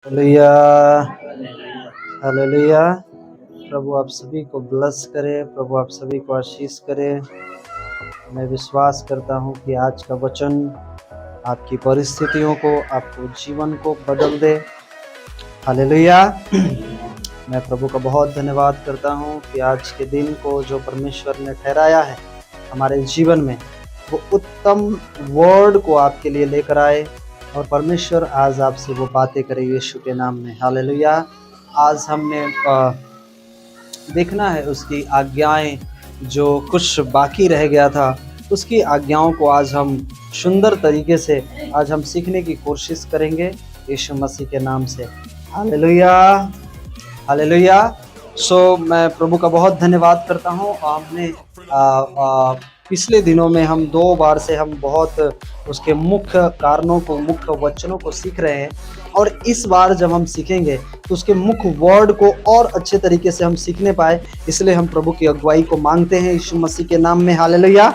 Hallelujah. Hallelujah. प्रभु आप सभी को ब्लेस करे, प्रभु आप सभी को आशीष करे। मैं विश्वास करता हूँ कि आज का वचन आपकी परिस्थितियों को, आपको जीवन को बदल दे। हालेलुया। मैं प्रभु का बहुत धन्यवाद करता हूँ कि आज के दिन को जो परमेश्वर ने ठहराया है हमारे जीवन में, वो उत्तम वर्ड को आपके लिए लेकर आए और परमेश्वर आज आपसे वो बातें करे यीशु के नाम में। हालेलुया। आज हमने देखना है उसकी आज्ञाएं, जो कुछ बाकी रह गया था उसकी आज्ञाओं को आज हम सुंदर तरीके से आज हम सीखने की कोशिश करेंगे यीशु मसीह के नाम से। हालेलुया। हालेलुया। मैं प्रभु का बहुत धन्यवाद करता हूँ। हमने पिछले दिनों में हम 2 बार से हम बहुत उसके मुख्य कारणों को, मुख्य वचनों को सीख रहे हैं और इस बार जब हम सीखेंगे तो उसके मुख्य वर्ड को और अच्छे तरीके से हम सीखने पाए, इसलिए हम प्रभु की अगुवाई को मांगते हैं यीशु मसीह के नाम में। हालेलुया।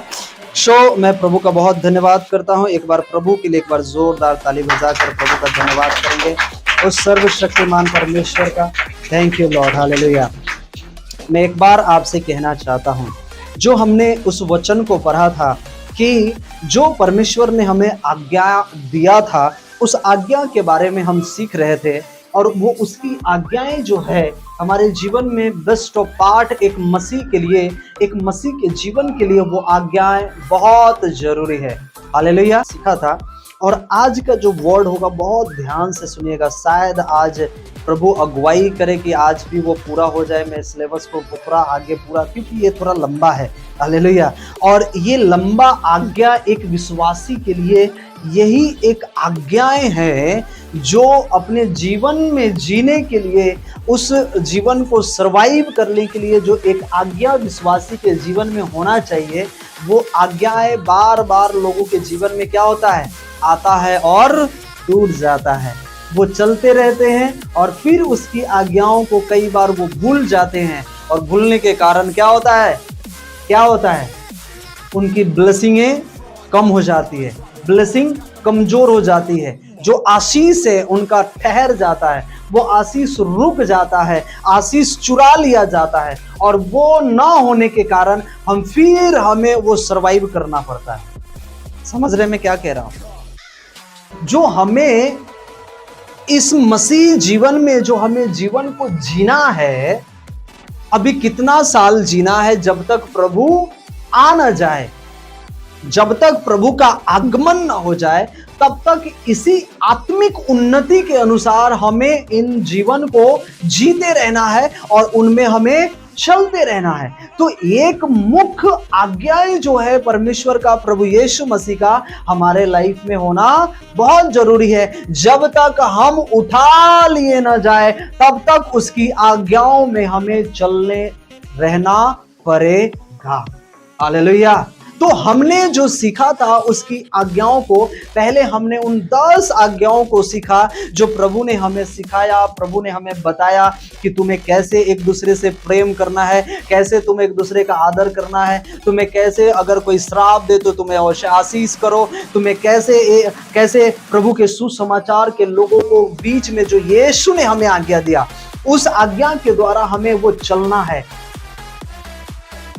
मैं प्रभु का बहुत धन्यवाद करता हूँ। एक बार प्रभु के लिए एक बार जोरदार ताली बजाकर प्रभु का धन्यवाद करेंगे, उस सर्वशक्तिमान परमेश्वर का। Thank you Lord. हालेलुया। मैं एक बार आपसे कहना चाहता हूँ, जो हमने उस वचन को पढ़ा था कि जो परमेश्वर ने हमें आज्ञा दिया था, उस आज्ञा के बारे में हम सीख रहे थे और वो उसकी आज्ञाएं जो है हमारे जीवन में बेस्ट ऑफ पार्ट, एक मसीह के लिए, एक मसीह के जीवन के लिए वो आज्ञाएं बहुत जरूरी है। हालेलुया। सीखा था और आज का जो वर्ड होगा बहुत ध्यान से सुनिएगा। शायद आज प्रभु अगुवाई करे कि आज भी वो पूरा हो जाए। मैं सिलेबस को पूरा आगे पूरा, क्योंकि ये थोड़ा लंबा है। हालेलुया। और ये लंबा आज्ञा एक विश्वासी के लिए यही एक आज्ञाएं हैं जो अपने जीवन में जीने के लिए, उस जीवन को सरवाइव करने के लिए जो एक आज्ञा विश्वासी के जीवन में होना चाहिए, वो आज्ञाएं बार बार लोगों के जीवन में क्या होता है, आता है और टूट जाता है। वो चलते रहते हैं और फिर उसकी आज्ञाओं को कई बार वो भूल जाते हैं और भूलने के कारण क्या होता है, क्या होता है, उनकी ब्लेसिंगें कम हो जाती है, ब्लेसिंग कमजोर हो जाती है। जो आशीष है उनका ठहर जाता है, वो आशीष रुक जाता है, आशीष चुरा लिया जाता है और वो ना होने के कारण हमें वो सरवाइव करना पड़ता है। समझ रहे मैं क्या कह रहा हूं? जो हमें इस मसीह जीवन में, जो हमें जीवन को जीना है, अभी कितना साल जीना है जब तक प्रभु आ न जाए, जब तक प्रभु का आगमन न हो जाए, तब तक इसी आत्मिक उन्नति के अनुसार हमें इन जीवन को जीते रहना है और उनमें हमें चलते रहना है। तो एक मुख्य आज्ञाएं जो है परमेश्वर का, प्रभु यीशु मसीह का हमारे लाइफ में होना बहुत जरूरी है। जब तक हम उठा लिए ना जाए तब तक उसकी आज्ञाओं में हमें चलने रहना पड़ेगा। हालेलुया। तो हमने जो सीखा था उसकी आज्ञाओं को, पहले हमने उन 10 आज्ञाओं को सीखा जो प्रभु ने हमें सिखाया, प्रभु ने हमें बताया कि तुम्हें कैसे एक दूसरे से प्रेम करना है, कैसे तुम्हें एक दूसरे का आदर करना है, तुम्हें कैसे अगर कोई श्राप दे तो तुम्हें अवश्य आशीष करो, तुम्हें कैसे प्रभु के सुसमाचार के लोगों को बीच में जो यीशु ने हमें आज्ञा दिया, उस आज्ञा के द्वारा हमें वो चलना है।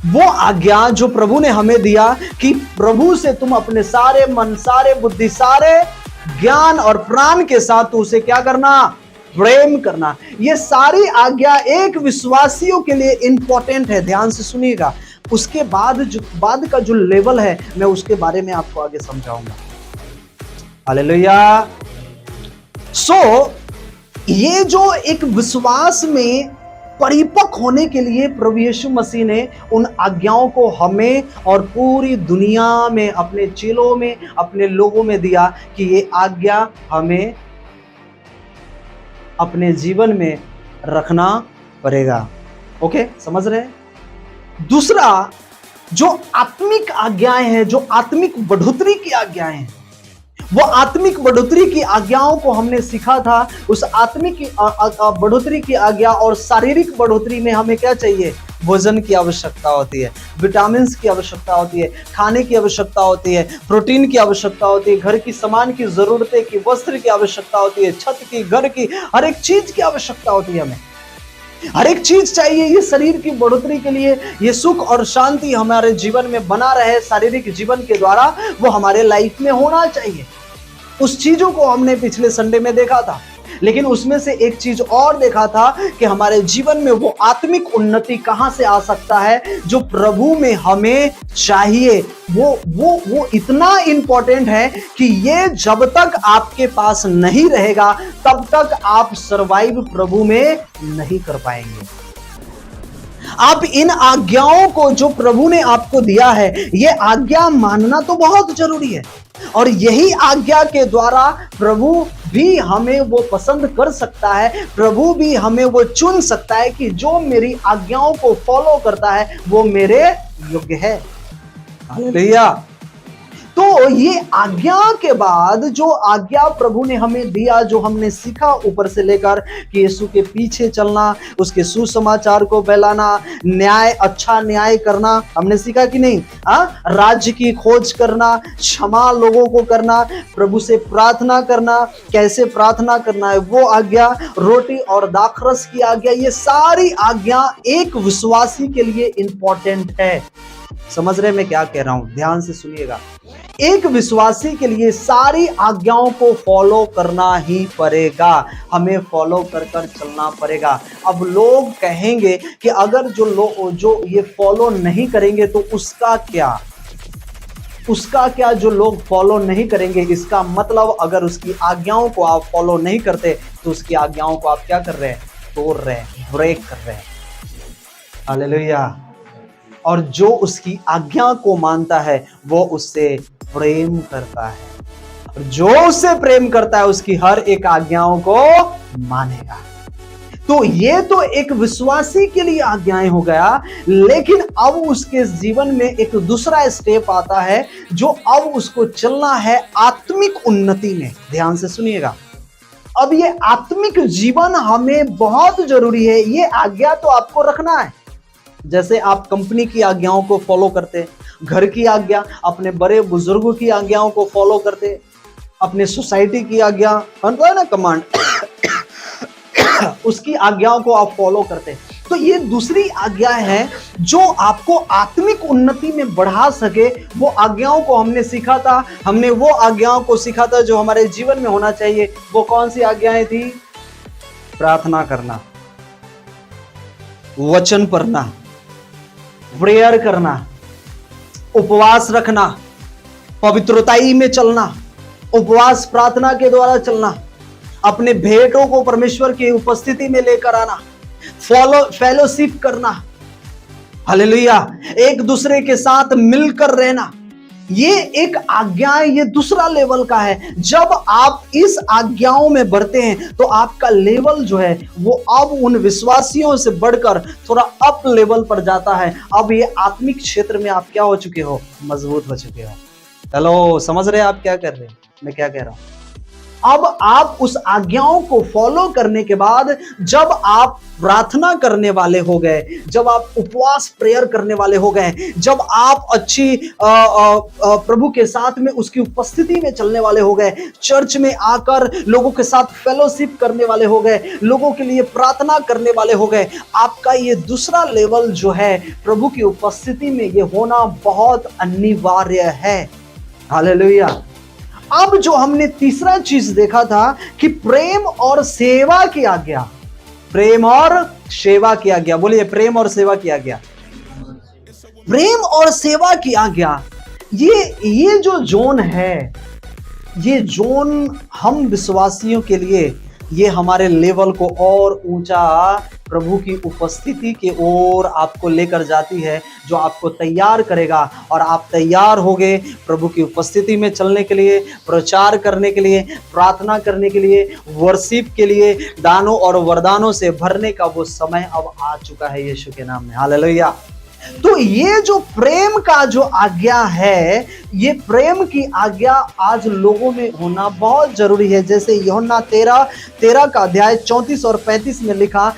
वो आज्ञा जो प्रभु ने हमें दिया कि प्रभु से तुम अपने सारे मन, सारे बुद्धि, सारे ज्ञान और प्राण के साथ तो उसे क्या करना, प्रेम करना। ये सारी आज्ञा एक विश्वासियों के लिए इंपॉर्टेंट है। ध्यान से सुनिएगा। उसके बाद का जो लेवल है, मैं उसके बारे में आपको आगे समझाऊंगा। हालेलुया। ये जो एक विश्वास में परिपक्व होने के लिए प्रभु यीशु मसीह ने उन आज्ञाओं को हमें और पूरी दुनिया में, अपने चेलों में, अपने लोगों में दिया कि ये आज्ञा हमें अपने जीवन में रखना पड़ेगा। ओके, समझ रहे हैं? दूसरा, जो आत्मिक आज्ञाएं हैं, जो आत्मिक बढ़ोतरी की आज्ञाएं हैं, वो आत्मिक बढ़ोतरी की आज्ञाओं को हमने सीखा था। उस आत्मिक बढ़ोतरी की आज्ञा और शारीरिक बढ़ोतरी में हमें क्या चाहिए? भोजन की आवश्यकता होती है, विटामिन की आवश्यकता होती है, खाने की आवश्यकता होती है, प्रोटीन की आवश्यकता होती है, घर की सामान की जरूरतें की, वस्त्र की आवश्यकता होती है, छत की, घर की, हर एक चीज की आवश्यकता होती है। हमें हर एक चीज चाहिए ये शरीर की बढ़ोतरी के लिए। ये सुख और शांति हमारे जीवन में बना रहे शारीरिक जीवन के द्वारा, वो हमारे लाइफ में होना चाहिए। उस चीजों को हमने पिछले संडे में देखा था, लेकिन उसमें से एक चीज और देखा था कि हमारे जीवन में वो आत्मिक उन्नति कहां से आ सकता है जो प्रभु में हमें चाहिए। वो इतना इंपॉर्टेंट है कि ये जब तक आपके पास नहीं रहेगा तब तक आप सरवाइव प्रभु में नहीं कर पाएंगे। आप इन आज्ञाओं को जो प्रभु ने आपको दिया है, ये आज्ञा मानना तो बहुत जरूरी है, और यही आज्ञा के द्वारा प्रभु भी हमें वो पसंद कर सकता है, प्रभु भी हमें वो चुन सकता है कि जो मेरी आज्ञाओं को फॉलो करता है वो मेरे योग्य है। हालेलुया। तो ये आज्ञा के बाद जो आज्ञा प्रभु ने हमें दिया, जो हमने सीखा ऊपर से लेकर कि यीशु के पीछे चलना, उसके सुसमाचार को फैलाना, न्याय, अच्छा न्याय करना, हमने सीखा कि नहीं? राज्य की खोज करना, क्षमा लोगों को करना, प्रभु से प्रार्थना करना, कैसे प्रार्थना करना है वो आज्ञा, रोटी और दाखरस की आज्ञा, ये सारी आज्ञा एक विश्वासी के लिए इंपॉर्टेंट है। समझ रहे मैं क्या कह रहा हूं? ध्यान से सुनिएगा। एक विश्वासी के लिए सारी आज्ञाओं को फॉलो करना ही पड़ेगा, हमें फॉलो कर चलना पड़ेगा। अब लोग कहेंगे कि अगर जो ये फॉलो नहीं करेंगे तो उसका क्या जो लोग फॉलो नहीं करेंगे, इसका मतलब अगर उसकी आज्ञाओं को आप फॉलो नहीं करते तो उसकी आज्ञाओं को आप क्या कर रहे हैं? तोड़ रहे हैं, ब्रेक कर रहे हैं। हालेलुया। और जो उसकी आज्ञा को मानता है वो उससे प्रेम करता है, और जो उससे प्रेम करता है उसकी हर एक आज्ञाओं को मानेगा। तो ये तो एक विश्वासी के लिए आज्ञाएं हो गया, लेकिन अब उसके जीवन में एक दूसरा स्टेप आता है जो अब उसको चलना है आत्मिक उन्नति में। ध्यान से सुनिएगा। अब ये आत्मिक जीवन हमें बहुत जरूरी है। ये आज्ञा तो आपको रखना है, जैसे आप कंपनी की आज्ञाओं को फॉलो करते, घर की आज्ञा, अपने बड़े बुजुर्गों की आज्ञाओं को फॉलो करते, अपने सोसाइटी की आज्ञा है ना, कमांड उसकी आज्ञाओं को आप फॉलो करते। तो ये दूसरी आज्ञा है जो आपको आत्मिक उन्नति में बढ़ा सके। वो आज्ञाओं को हमने सीखा था, हमने वो आज्ञाओं को सीखा था जो हमारे जीवन में होना चाहिए। वो कौन सी आज्ञाएं थी? प्रार्थना करना, वचन पढ़ना, प्रेयर करना, उपवास रखना, पवित्रताई में चलना, उपवास प्रार्थना के द्वारा चलना, अपने भेंटों को परमेश्वर की उपस्थिति में लेकर आना, फेलोशिप करना, हालेलुया, एक दूसरे के साथ मिलकर रहना। ये एक आज्ञा, ये दूसरा लेवल का है। जब आप इस आज्ञाओं में बढ़ते हैं तो आपका लेवल जो है वो अब उन विश्वासियों से बढ़कर थोड़ा अप लेवल पर जाता है। अब ये आत्मिक क्षेत्र में आप क्या हो चुके हो? मजबूत हो चुके हो। हेलो, समझ रहे हैं आप क्या कर रहे हैं, मैं क्या कह रहा हूं? अब आप उस आज्ञाओं को फॉलो करने के बाद जब आप प्रार्थना करने वाले हो गए, जब आप उपवास प्रेयर करने वाले हो गए, जब आप अच्छी प्रभु के साथ में उसकी उपस्थिति में चलने वाले हो गए, चर्च में आकर लोगों के साथ फेलोशिप करने वाले हो गए, लोगों के लिए प्रार्थना करने वाले हो गए, आपका ये दूसरा लेवल जो है प्रभु की उपस्थिति में ये होना बहुत अनिवार्य है। हालेलुया। अब जो हमने तीसरा चीज देखा था कि प्रेम और सेवा की आज्ञा, प्रेम और सेवा की आज्ञा, बोलिए प्रेम और सेवा की आज्ञा, प्रेम और सेवा की आज्ञा। ये जो जोन है, ये जोन हम विश्वासियों के लिए ये हमारे लेवल को और ऊंचा प्रभु की उपस्थिति के ओर आपको लेकर जाती है, जो आपको तैयार करेगा और आप तैयार होगे प्रभु की उपस्थिति में चलने के लिए, प्रचार करने के लिए, प्रार्थना करने के लिए, वर्शिप के लिए, दानों और वरदानों से भरने का वो समय अब आ चुका है यीशु के नाम में। हालेलुया। तो ये जो प्रेम का जो आज्ञा है, ये प्रेम की आज्ञा आज लोगों में होना बहुत जरूरी है। जैसे यूहन्ना 13 का अध्याय 34 और 35 में लिखा